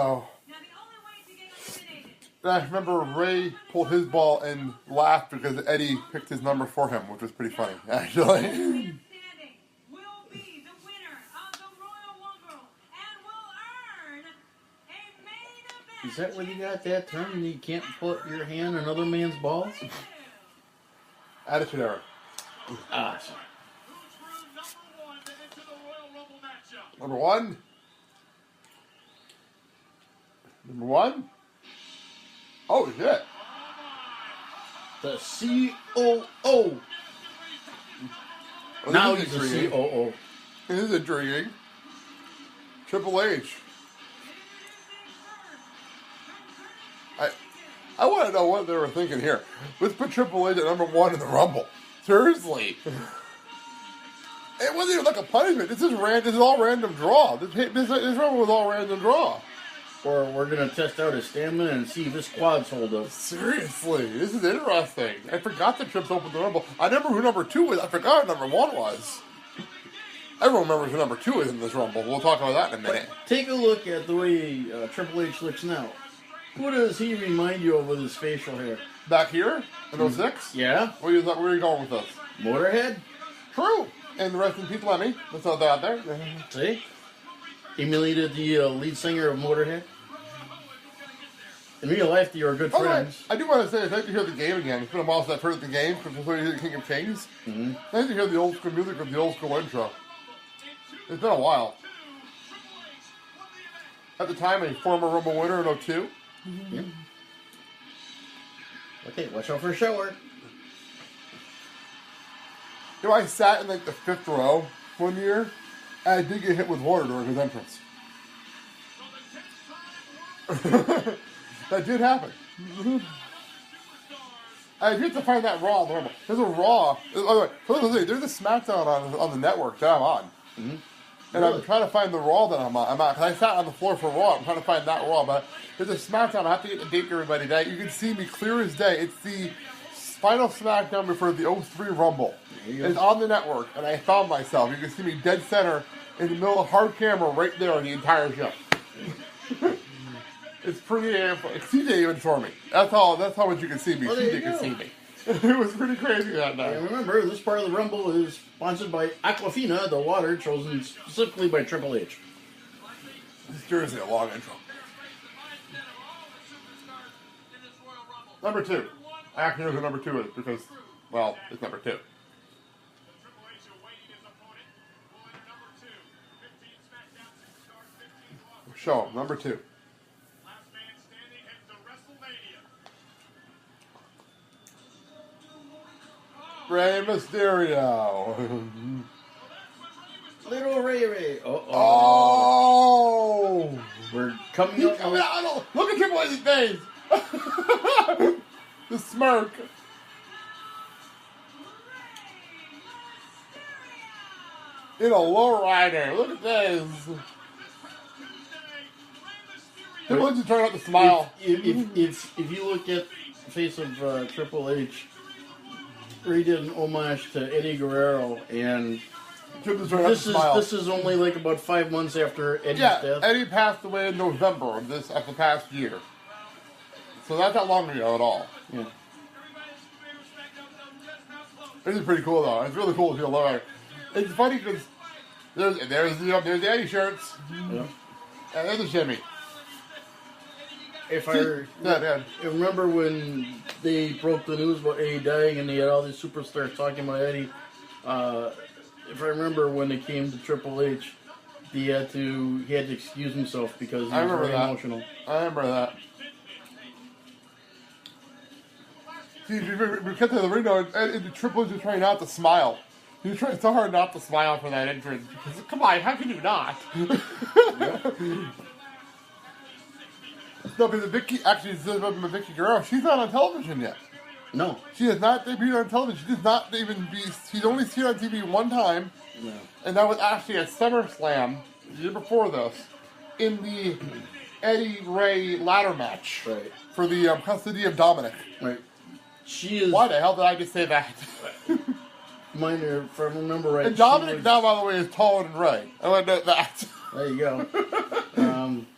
So, I remember Ray pulled his ball and laughed because Eddie picked his number for him, which was pretty funny, actually. Is that where you got that term? And you can't put your hand on another man's balls? Attitude Era. Ah. Number one. Number one. Oh, shit. The COO. Well, Now he's the COO. This is intriguing. Triple H. I want to know what they were thinking here. Let's put Triple H at number one in the Rumble. Seriously. It wasn't even like a punishment. This is all random draw. This Rumble was all random draw. Or we're going to test out his stamina and see if his quads hold up. Seriously, this is interesting. I forgot the Trips opened the Rumble. I remember who number 2 was. I forgot who number 1 was. Everyone remembers who number 2 is in this Rumble. We'll talk about that in a minute. But take a look at the way Triple H looks now. Who does he remind you of with his facial hair? Back here in 06? Yeah. Where are you going with this? Motorhead? True. And the rest in peace, Lemmy. That's all out there. See? Emulated the lead singer of Motorhead. In real life, they are good friends. I do want to say, it's nice to hear the game again. It's been a while since I've heard the game, because it's the King of Kings. Mm-hmm. Nice to hear the old school music of the old school intro. It's been a while. At the time, a former Rumble winner in 02. Mm-hmm. Yeah. Okay, watch out for a shower. You know, I sat in like the 5th row one year, and I did get hit with water during his entrance. That did happen. I have to find that Raw on the Rumble. There's a Raw. By the way, there's a SmackDown on the network that I'm on. Mm-hmm. And really? I'm trying to find the Raw that I'm on. Because I sat on the floor for Raw. I'm trying to find that Raw. But there's a SmackDown. I have to get the date to everybody today. You can see me clear as day. It's the final SmackDown before the 03 Rumble. It's on the network. And I found myself. You can see me dead center in the middle of hard camera right there on the entire show. It's pretty CJ even saw me. That's how much you can see me. Oh, CJ can see me. It was pretty crazy that night. And remember, this part of the Rumble is sponsored by Aquafina, the water chosen specifically by Triple H. This is seriously a long intro. Number 2. Actually, here's who number 2 is because, well, it's number 2. Show him, number 2. Rey Mysterio. Little Ray. Oh! We're coming up. Look at Triple H's face. The smirk. In a lowrider. Look at this. Triple H is trying not to smile. If you look at the face of Triple H, he did an homage to Eddie Guerrero, and this is only like about 5 months after Eddie's death. Eddie passed away in November of the past year, so that's not long ago at all. Yeah, this is pretty cool though. It's really cool to see a lowrider. It's funny because there's the Eddie shirts, and there's the shimmy. If I remember when they broke the news about Eddie dying and they had all these superstars talking about Eddie, if I remember when they came to Triple H, he had to excuse himself because he was very emotional. I remember that. See, we kept to the ring now, and Triple H was trying not to smile. He was trying so hard not to smile for that entrance. Because, come on, how can you not? No, because Vicky Vicky Guerrero, she's not on television yet. No. She has not debuted on television. She does not even be... She's only seen on TV one time. No. And that was actually at SummerSlam, the year before this, in the Eddie Ray ladder match. Right. For the custody of Dominic. Right. She is... Why the hell did I just say that? Mind her, if I remember right. And Dominic now, by the way, is taller than Ray. I want to note that. There you go.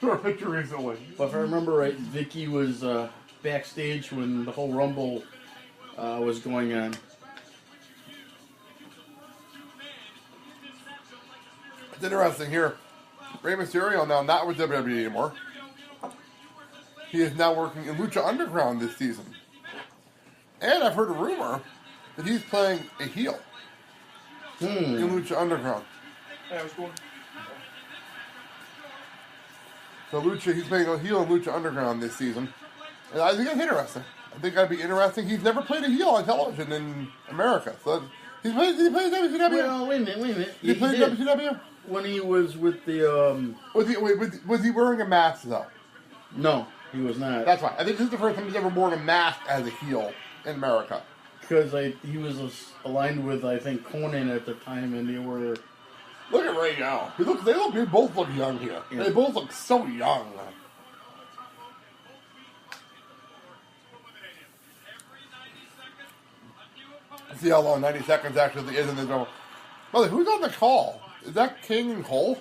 Saw a picture recently. But if I remember right, Vicky was backstage when the whole Rumble was going on. It's interesting here. Rey Mysterio now not with WWE anymore. He is now working in Lucha Underground this season. And I've heard a rumor that he's playing a heel in Lucha Underground. Yeah, was cool. So he's playing a heel in Lucha Underground this season. And I think it's interesting. I think that'd be interesting. He's never played a heel on television in America. So did he play WCW? Well, wait a minute. Did he play WCW? When he was with the... Was he wearing a mask, though? No, he was not. That's right. I think this is the first time he's ever worn a mask as a heel in America. Because he was aligned with, I think, Conan at the time, and they were... Look at Ray now. They both look young here. Yeah. They both look so young. See how long 90 seconds actually is in the drama. Mother, who's on the call? Is that King and Cole?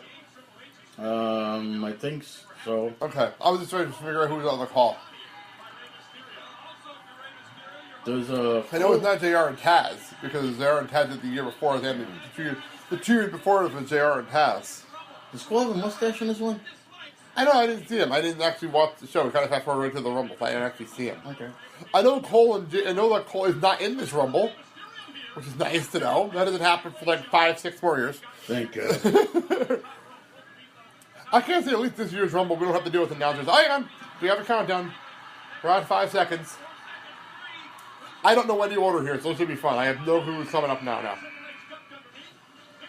I think so. Okay. I was just trying to figure out who's on the call. There's I know it's not JR and Taz, because JR and Taz did the year before. They had the 2 years before it was JR and Taz. Does Cole have a mustache in this one? I know, I didn't see him. I didn't actually watch the show. We kind of fast forward right to the Rumble. I didn't actually see him. Okay. I know that Cole is not in this Rumble, which is nice to know. That doesn't happen for like 5-6 more years. Thank God. I can't say at least this year's Rumble we don't have to deal with announcers. Hang on. We have a countdown. We're at 5 seconds. I don't know any order here, so it should be fun. I have no clue who's coming up now.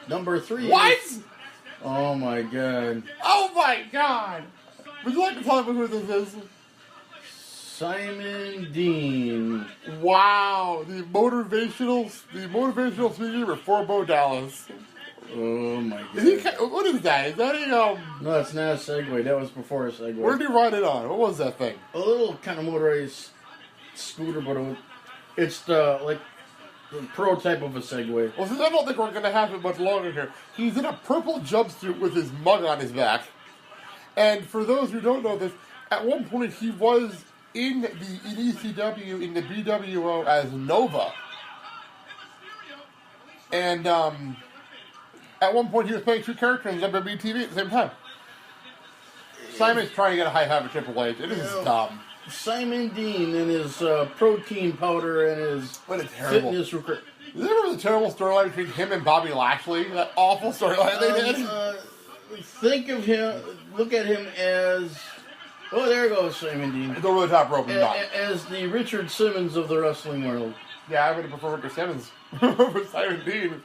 Number 3. What? Oh my God. Oh my God. Would you like to tell me who this is? Simon Dean. Wow. The motivational speaker for Bo Dallas. Oh my God. What is that? Is that a, No, it's not a Segway. That was before a Segway. Where did he ride it on? What was that thing? A little kind of motorized scooter, but it's the prototype of a Segway. Well, since I don't think we're going to have it much longer here, he's in a purple jumpsuit with his mug on his back. And for those who don't know this, at one point he was in ECW, in the BWO as Nova. And at one point he was playing 2 characters on WWE TV at the same time. Simon's trying to get a high five at Triple H. It is dumb. Simon Dean and his protein powder and his fitness recruit. Is there a terrible storyline between him and Bobby Lashley? That awful storyline they did? Think of him, look at him as... Oh, there goes Simon Dean. It's over the top rope. As the Richard Simmons of the wrestling world. Yeah, I would have preferred Richard Simmons over Simon Dean.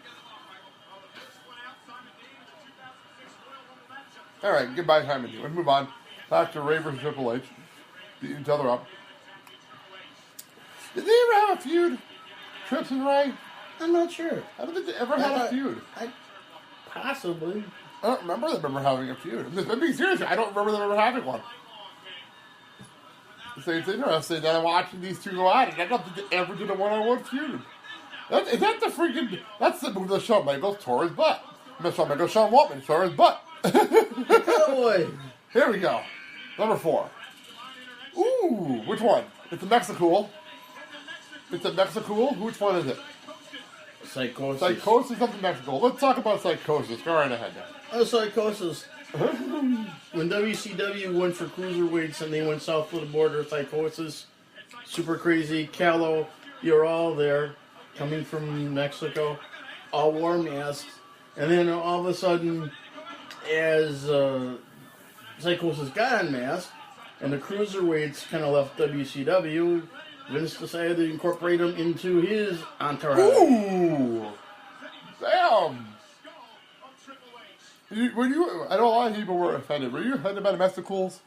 Alright, goodbye Simon Dean. Let's move on. Back to Ray versus Triple H. Beating each other up. Did they ever have a feud? Trips and Ray? I'm not sure. I don't think they ever had a feud. Possibly. I don't remember them ever having a feud. I'm being serious. I don't remember them ever having one. So it's interesting that I'm watching these two go at it. I don't think they ever did a one-on-one feud. That's the move that Shawn Michaels tore his butt. Shawn Michaels, Sean Waltman tore his butt. Boy. Here we go. Number 4. Ooh, which one? It's a Mexicool. Which one is it? Psychosis. Psychosis of the Mexico. Let's talk about Psychosis. Go right ahead now. Psychosis. When WCW went for cruiserweights and they went south of the border, Psychosis, Super Crazy, Callow, you're all there, coming from Mexico, all wore masks. And then all of a sudden, as Psychosis got unmasked, and the cruiserweights kind of left WCW, Vince decided to incorporate them into his entourage. Ooh! Damn! I know a lot of people were offended. Were you offended by the Mesticools?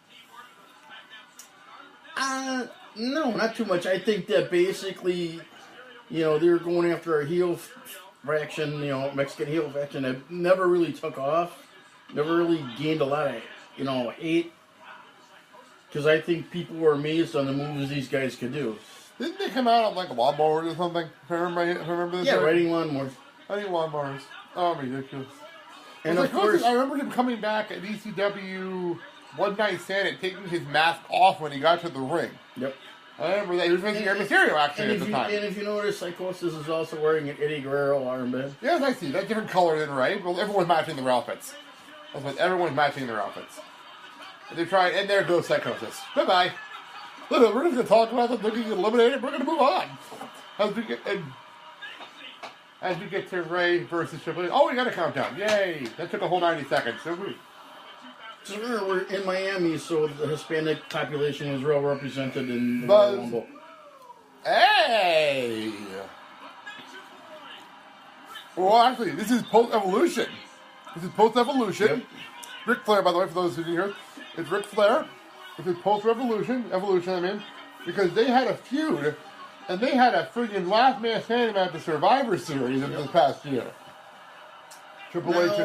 No, not too much. I think that basically, they were going after a heel faction, Mexican heel faction that never really took off. Never really gained a lot of, hate. Because I think people were amazed on the moves these guys could do. Didn't they come out on like lawnmowers or something? If I remember this. Yeah, riding lawnmowers. Riding lawnmowers. Oh, ridiculous. And of course, I remember him coming back at ECW one night stand and taking his mask off when he got to the ring. Yep. I remember that. He was facing Mysterio, actually, at the time. And if you notice, Psychosis is also wearing an Eddie Guerrero armband. Yes, I see. That's different color than Ray. Well, everyone's matching their outfits. That's what everyone's matching their outfits. And they're trying, and there goes Psychosis. Bye-bye. Look, we're just going to talk about them looking eliminated. We're going to move on. As we get to Ray versus Triple H. Oh, we got a countdown. Yay. That took a whole 90 seconds. So remember, we're in Miami, so the Hispanic population was well represented in the Royal Rumble. Hey! Well, actually, this is post-Evolution. Yep. Ric Flair, by the way, for those who didn't hear, it's Ric Flair. This is post-Revolution. Because they had a feud, and they had a freaking last man standing at the Survivor Series in this past year. Triple H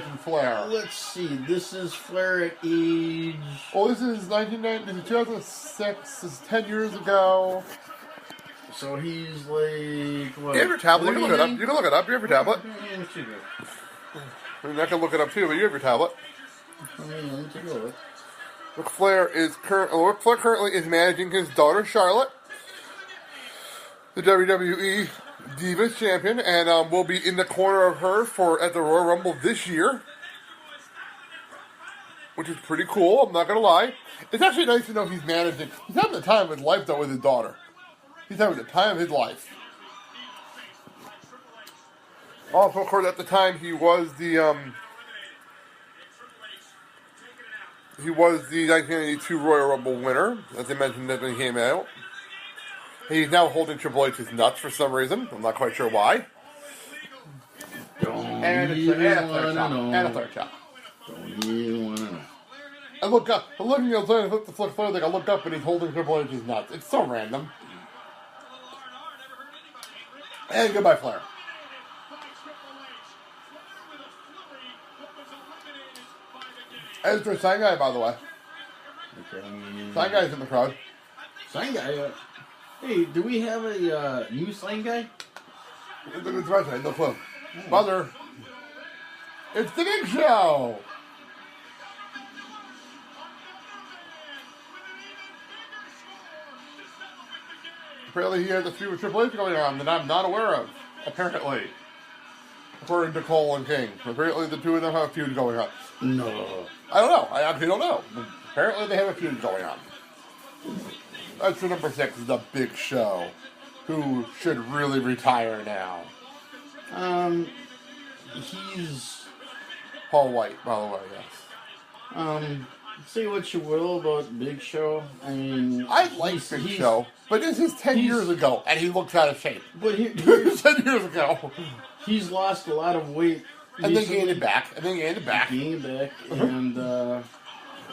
and Flair. Let's see. This is Flair at age... Well, this is 2006. This is 10 years ago. So he's like... What, you have your tablet. You can look it up. You have your tablet. I mean, I can look it up too, but you have your tablet. Let me take a look. Ric Flair currently is managing his daughter Charlotte, the WWE Divas Champion, and will be in the corner of her at the Royal Rumble this year, which is pretty cool. I'm not gonna lie. It's actually nice to know he's managing. He's having the time of his life though with his daughter. He's having the time of his life. Also, of course, at the time he was the 1982 Royal Rumble winner, as I mentioned when he came out. He's now holding Triple H's nuts for some reason. I'm not quite sure why. And a third chop. Don't even want to know. I look up. I'm looking at the Flair thing. I look up and he's holding Triple H's nuts. It's so random. And goodbye, Flair. And it's Sign Guy, by the way. Okay. Sign Guy's in the crowd. Sign Guy? Hey, do we have a new Sign Guy? Look at his website, no clue. Mother, it's the Big Show! Apparently he has a feud with Triple H going on that I'm not aware of. Apparently. According to Cole and King. Apparently the two of them have a feud going on. No. I don't know. I actually don't know. Apparently they have a feud going on. That's for number 6, the Big Show. Who should really retire now. He's... Paul White, by the way, yes. Say what you will about Big Show. I mean... I like Big Show, but this is 10 years ago, and he looks out of shape. But 10 years ago. He's lost a lot of weight. And then gained it back. And, You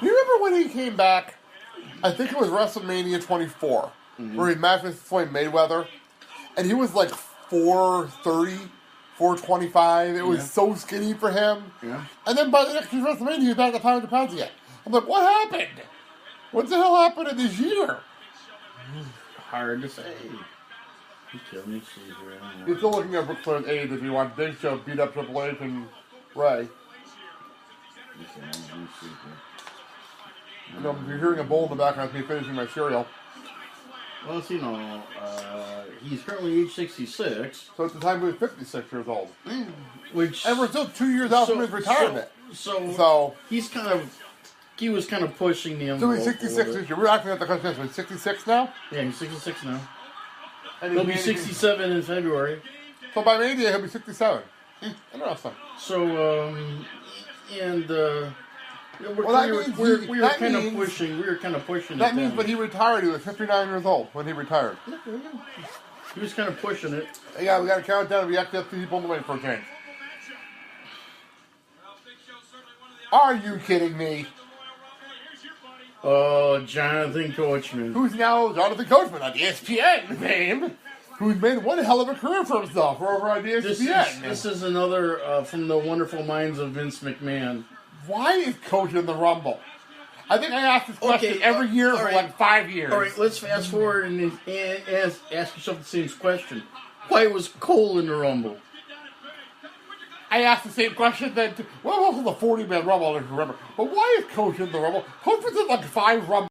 remember when he came back? I think it was WrestleMania 24, where he matched with Floyd Mayweather, and he was like 430, 425. It was so skinny for him. Yeah. And then by the next year's WrestleMania, he was back at 500 pounds again. I'm like, what happened? What the hell happened in this year? Hard to say. You're still looking at Ric Flair's age if you want Big Show beat up Triple H and Ray. You know, if you're hearing a bowl in the background, it's me finishing my cereal. Well, he's currently age 66. So at the time he was 56 years old. And we're still 2 years out from his retirement. So he was kind of pushing the envelope. So he's 66 this year. We're actually at the question. So he's 66 now? Yeah, he's 66 now. And he'll be 67 in February. So by May he'll be 67. Interesting. So, we were kind of pushing. That means when he retired, he was 59 years old when he retired. He was kind of pushing it. Yeah, we got to count down. We actually have 2 people in the way for a change. Are you kidding me? Jonathan Coachman. Who's now Jonathan Coachman on ESPN fame. Who's made one hell of a career for himself over on ESPN. This is another from the wonderful minds of Vince McMahon. Why is Coach in the Rumble? I think I ask this question every year for like 5 years. All right, let's fast forward and ask yourself the same question. Why was Cole in the Rumble? I asked the same question then. Well, also the 40-man Rumble, I don't remember. But why is Coach in the Rumble? Coach was in like 5 Rumble.